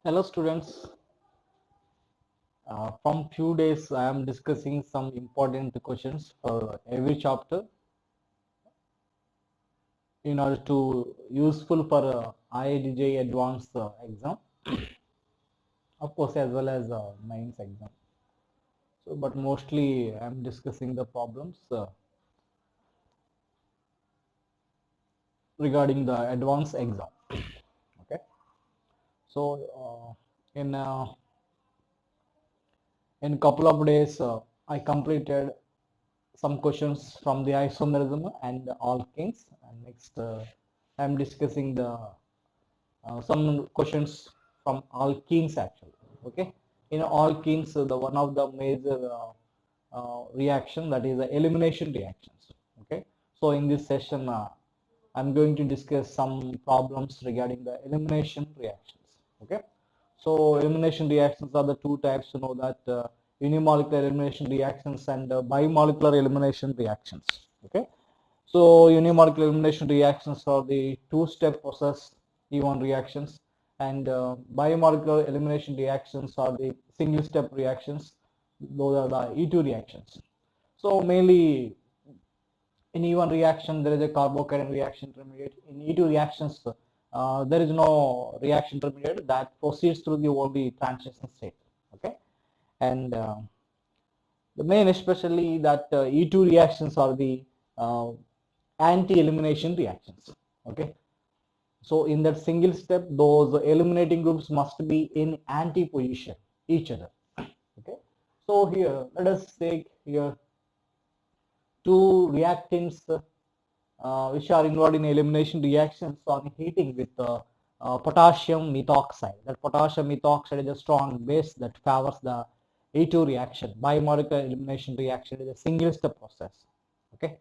Hello students, from few days I am discussing some important questions for every chapter in order to useful for IITJ advanced exam, of course, as well as mains exam. So but mostly I am discussing the problems regarding the advanced exam. Okay, so in couple of days I completed some questions from the isomerism and the alkenes, and next I'm discussing the some questions from alkenes actually. Okay, in alkenes, the one of the major reaction, that is the elimination reactions. Okay, so in this session I'm going to discuss some problems regarding the elimination reactions. Okay, so elimination reactions are the two types, you know, that unimolecular elimination reactions and bimolecular elimination reactions. Okay, so unimolecular elimination reactions are the two-step process E1 reactions, and biomolecular elimination reactions are the single-step reactions. Those are the E2 reactions. So mainly in E1 reaction there is a carbocation reaction intermediate. In E2 reactions there is no reaction intermediate that proceeds through the only transition state. Okay, and the main especially that E2 reactions are the uh, anti-elimination reactions. Okay, so in that single step those eliminating groups must be in anti position each other. Okay, so here let us take here two reactants which are involved in elimination reactions on heating with potassium methoxide. That potassium methoxide is a strong base that favors the E2 reaction. Biomolecular elimination reaction is a single step process. Okay,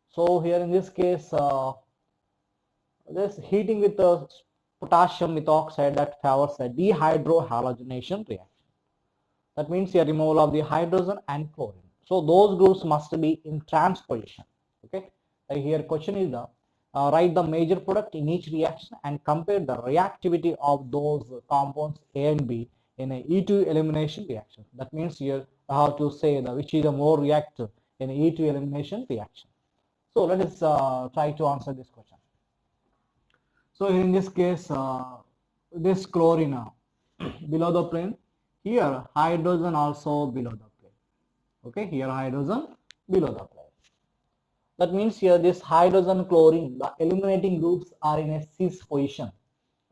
so here in this case this heating with the potassium methoxide that favors a dehydrohalogenation reaction. That means a removal of the hydrogen and chlorine. So those groups must be in trans position. Okay. Here question is the write the major product in each reaction and compare the reactivity of those compounds A and B in a E2 elimination reaction. That means here I have to say the which is the more reactive in E2 elimination reaction. So let us try to answer this question. So in this case, this chlorine below the plane, here hydrogen also below the plane. Okay, here hydrogen below the plane. That means here this hydrogen chlorine, the eliminating groups are in a cis position.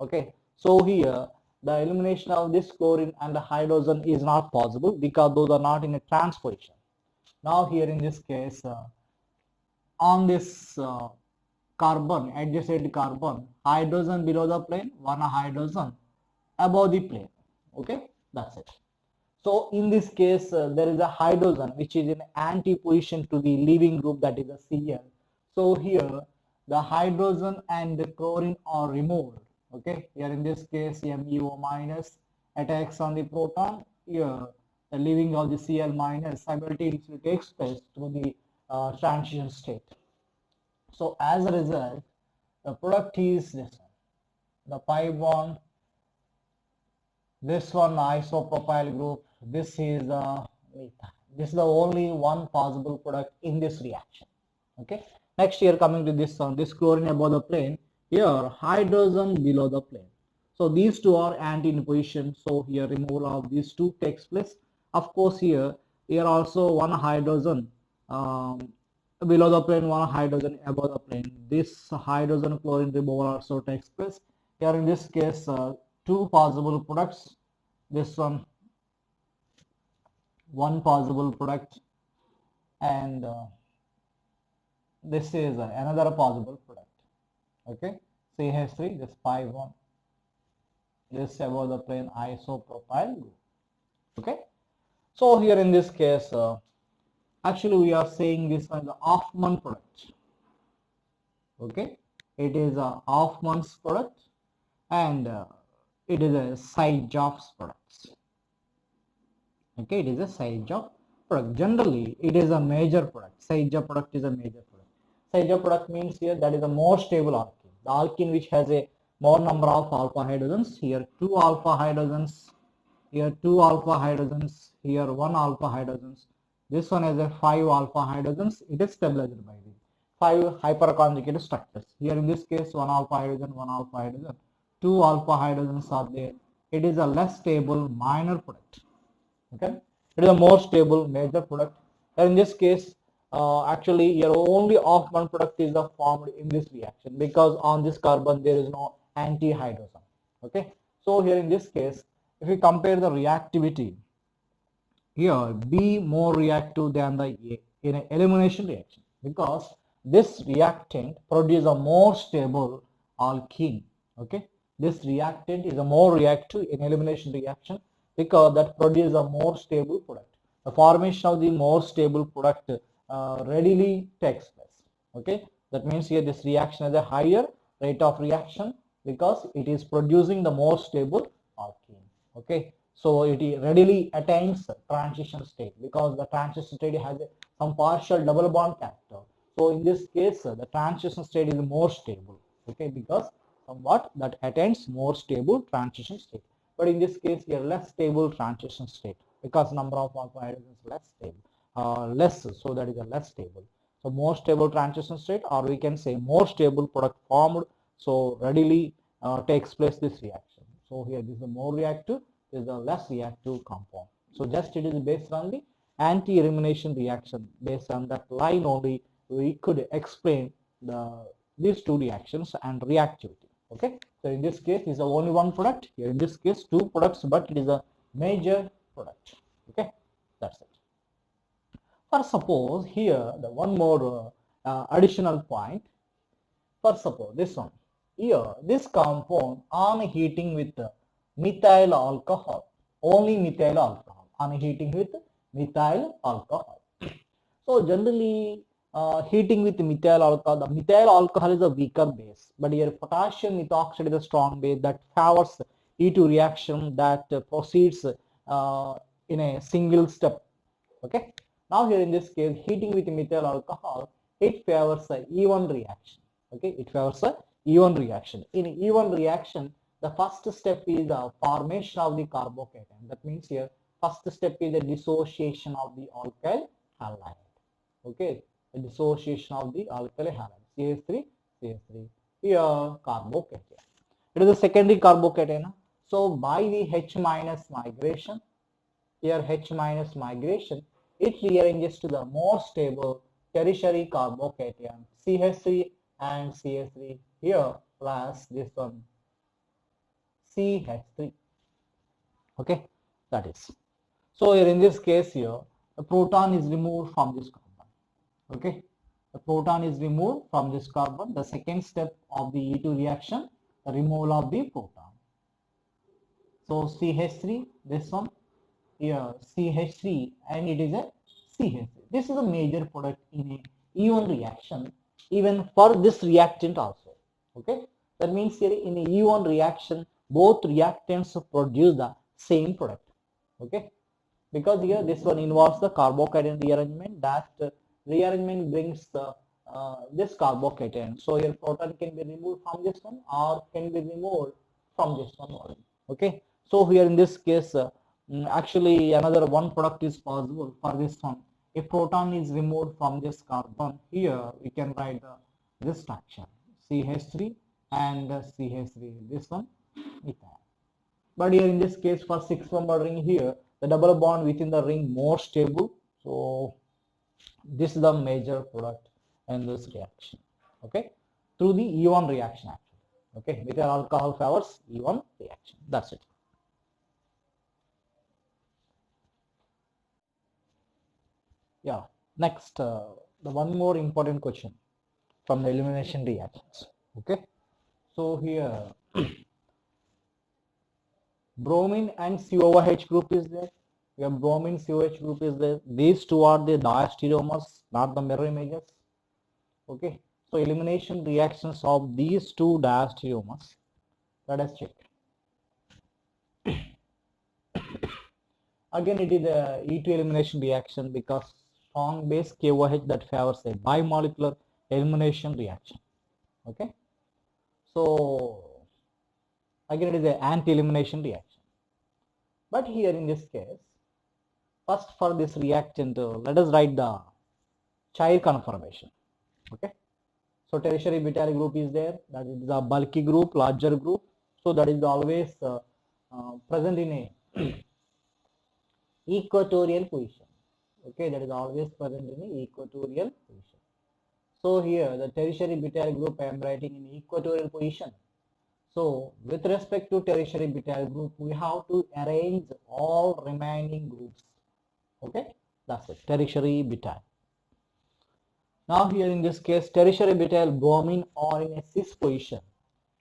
Okay, so here the elimination of this chlorine and the hydrogen is not possible because those are not in a trans position. Now here in this case, on this carbon, adjacent carbon, hydrogen below the plane, one hydrogen above the plane. Okay, that's it. So in this case, there is a hydrogen which is in anti-position to the leaving group, that is a Cl. So here the hydrogen and the chlorine are removed. Okay, here in this case MuO minus attacks on the proton. Here the leaving of the Cl minus simultaneously takes place through the transition state. So as a result, the product is this one, the pi bond, this one isopropyl group, this is methyl. This is the only one possible product in this reaction. Okay. Next here coming to this one, this chlorine above the plane, here hydrogen below the plane. So these two are anti position. So here removal of these two takes place. Of course here also one hydrogen below the plane, one hydrogen above the plane. This hydrogen chlorine removal also takes place. Here in this case, two possible products. This one possible product, and this is another possible product. Okay, CH3, this pi one, this above the plane isopropyl group. Okay, so here in this case, actually we are saying this as the Hoffman product. Okay, it is a Hoffman's product, and it is a Sijov's product. Okay, it is a Sijov product. Generally, it is a major product. Sijov product is a major product. Sijov product means here that is a more stable alkene. The alkene which has a more number of alpha hydrogens. Here 2 alpha hydrogens, here 2 alpha hydrogens, here 1 alpha hydrogens. This one has a 5 alpha hydrogens. It is stabilized by the 5 hyperconjugated structures. Here in this case 1 alpha hydrogen, 1 alpha hydrogen, 2 alpha hydrogens are there. It is a less stable minor product. Okay, it is a more stable major product. And in this case, actually here only of one product is formed in this reaction, because on this carbon there is no anti-hydrogen. Okay, so here in this case, if we compare the reactivity, here B more reactive than the A in an elimination reaction, because this reactant produces a more stable alkene. Okay, this reactant is a more reactive in elimination reaction, because that produces a more stable product. The formation of the more stable product readily takes place. Okay, that means here this reaction has a higher rate of reaction because it is producing the more stable alkene. Okay, so it readily attains transition state, because the transition state has some partial double bond character. So in this case, the transition state is more stable. Okay, because somewhat that attains more stable transition state. But in this case, here less stable transition state, because number of alpha hydrogens is less stable, less, so that is a less stable. So more stable transition state, or we can say more stable product formed, so readily takes place this reaction. So here this is a more reactive, this is a less reactive compound. So just it is based on the anti-elimination reaction. Based on that line only, we could explain these two reactions and reactivity. Okay, so in this case is only one product. Here in this case 2 products, but it is a major product. Okay, that's it. For suppose here the one more additional point. For suppose this one, here this compound on heating with methyl alcohol, only methyl alcohol, on heating with methyl alcohol. So generally heating with methyl alcohol, the methyl alcohol is a weaker base, but here potassium methoxide is a strong base that favors E2 reaction that proceeds in a single step. Okay, now here in this case heating with methyl alcohol, it favors a E1 reaction. Okay, it favors a E1 reaction. In E1 reaction, the first step is the formation of the carbocation. That means here first step is the dissociation of the alkyl halide. Okay, the dissociation of the alkyl halide, CH3 here carbocation. It is a secondary carbocation. So by the H minus migration, here H minus migration, it rearranges to the more stable tertiary carbocation CH3 and CH3 here plus this one CH3. Okay, that is. So here in this case here, the proton is removed from this carbon. Okay, the proton is removed from this carbon. The second step of the E2 reaction, the removal of the proton. So CH3, this one here CH3, and it is a CH3. This is a major product in a E1 reaction, even for this reactant also. Okay, that means here in a E1 reaction, both reactants produce the same product. Okay, because here this one involves the carbocation rearrangement. That rearrangement brings this carbocation. So here proton can be removed from this one or can be removed from this one only. Okay, so here in this case, actually another one product is possible for this one. If proton is removed from this carbon, here we can write this structure CH3 and CH3, this one methyl. But here in this case for 6-member ring, here the double bond within the ring more stable. So this is the major product in this reaction. Okay, through the E1 reaction actually. Okay, methyl alcohol favors E1 reaction. That's it. Yeah, next the one more important question from the elimination reactions. Okay, so here bromine and COOH group is there. We have bromine COH group is there. These two are the diastereomers, not the mirror images. Okay, so elimination reactions of these two diastereomers. Let us check. Again, it is a E2 elimination reaction because strong base KOH that favors a bimolecular elimination reaction. Okay, so Again, it is an anti-elimination reaction. But here in this case, first for this reactant, let us write the chiral conformation. Okay. So tertiary butyl group is there. That is a bulky group, larger group. So that is always present in a equatorial position. Okay, that is always present in a equatorial position. So here the tertiary butyl group I am writing in equatorial position. So with respect to tertiary butyl group, we have to arrange all remaining groups. Okay, that's it, tertiary butyl. Now here in this case, tertiary butyl bromine are in a cis position.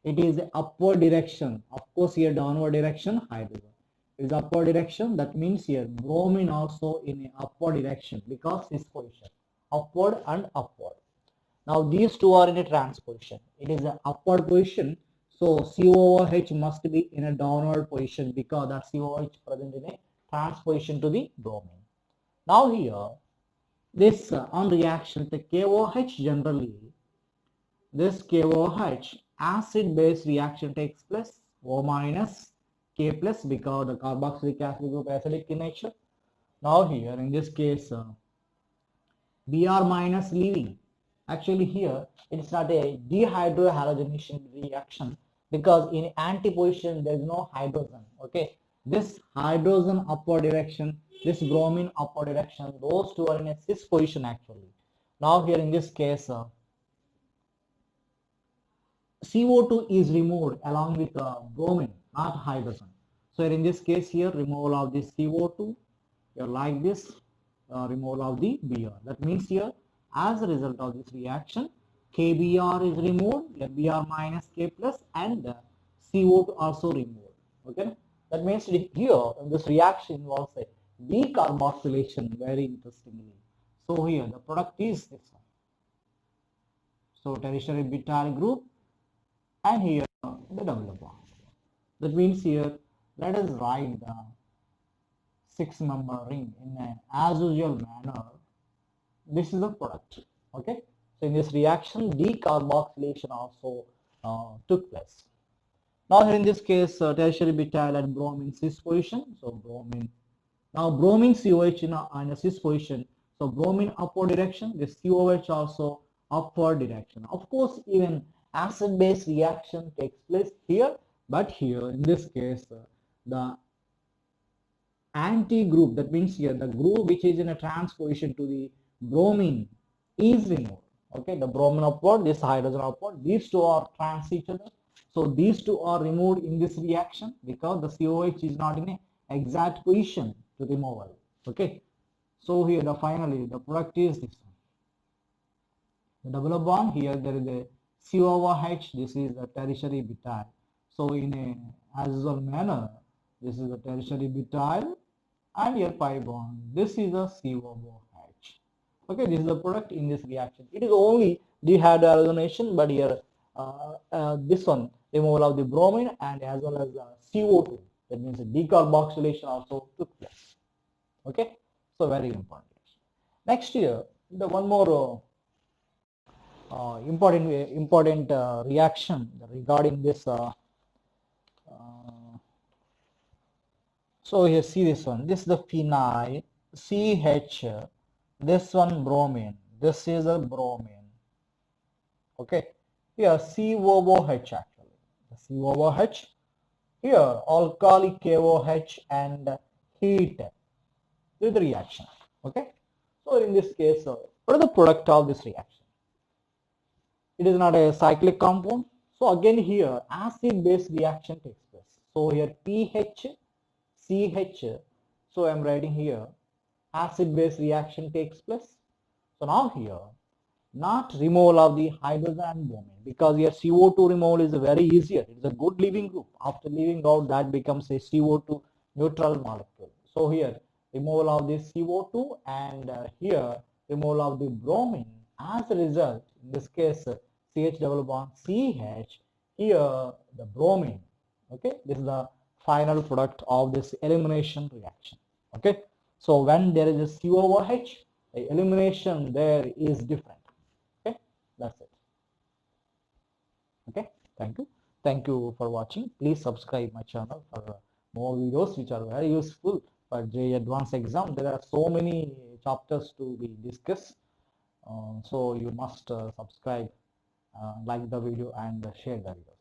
It is upward direction. Of course, here downward direction hydrogen. It is upward direction. That means here bromine also in a upward direction because cis position, upward and upward. Now these two are in a trans position. It is an upward position. So COOH must be in a downward position because that COOH present in a trans position to the bromine. Now here, this on reaction, the KOH generally, this KOH acid base reaction takes place, O minus K plus because the carboxylic acid group acidic in nature. Now here in this case, Br minus leaving. Actually here it's not a dehydrohalogenation reaction because in antiposition there is no hydrogen. Okay, this hydrogen upward direction, this bromine upward direction, those two are in a cis position actually. Now here in this case, CO2 is removed along with bromine, not hydrogen. So in this case here, removal of this CO2, here like this, removal of the Br. That means here, as a result of this reaction, KBr is removed, Br minus K plus, and CO2 also removed. Okay, that means here this reaction involves a decarboxylation. Very interestingly. So here the product is this one. So tertiary butyl group. And here the double bond. That means here let us write the 6-member ring in an as usual manner. This is the product. Okay. So in this reaction, decarboxylation also took place. Now here in this case, tertiary butyl and bromine cis position. So bromine. Now bromine COH in a cis position. So bromine upward direction. This COH also upward direction. Of course, even acid base reaction takes place here, but here in this case the anti group, that means here the group which is in a trans position to the bromine is removed. Okay, the bromine upward, this hydrogen upward, these two are trans each other, so these two are removed in this reaction because the COH is not in a exact position to removal. Okay, so here the finally the product is this one. The double bond, here there is a COOH, this is the tertiary butyl. So in a as usual manner, this is the tertiary butyl, and here pi bond, this is the COOH. Okay, this is the product in this reaction. It is only dehydrogenation, but here this one, removal of the bromine and as well as CO2. That means decarboxylation also took place. Okay, so very important. Next here, the one more important reaction regarding this. So here see this one. This is the phenyl CH. This one bromine. This is a bromine. Okay. Here COOH actually. The COOH. Here alkali KOH and heat. This is the reaction. Okay. So in this case, what is the product of this reaction? It is not a cyclic compound. So again here acid base reaction takes place. So here pH, CH. So I am writing here acid base reaction takes place. So now here not removal of the hydrogen and bromine because here CO2 removal is very easier. It is a good leaving group. After leaving out, that becomes a CO2 neutral molecule. So here removal of this CO2 and here removal of the bromine. As a result, in this case CH double bond CH, here the bromine. Okay, this is the final product of this elimination reaction. Okay, so when there is a COOH, the elimination there is different. Okay, that's it. Okay, thank you. Thank you for watching. Please subscribe my channel for more videos which are very useful for JEE Advanced exam. There are so many chapters to be discussed, so you must subscribe, like the video and share the video.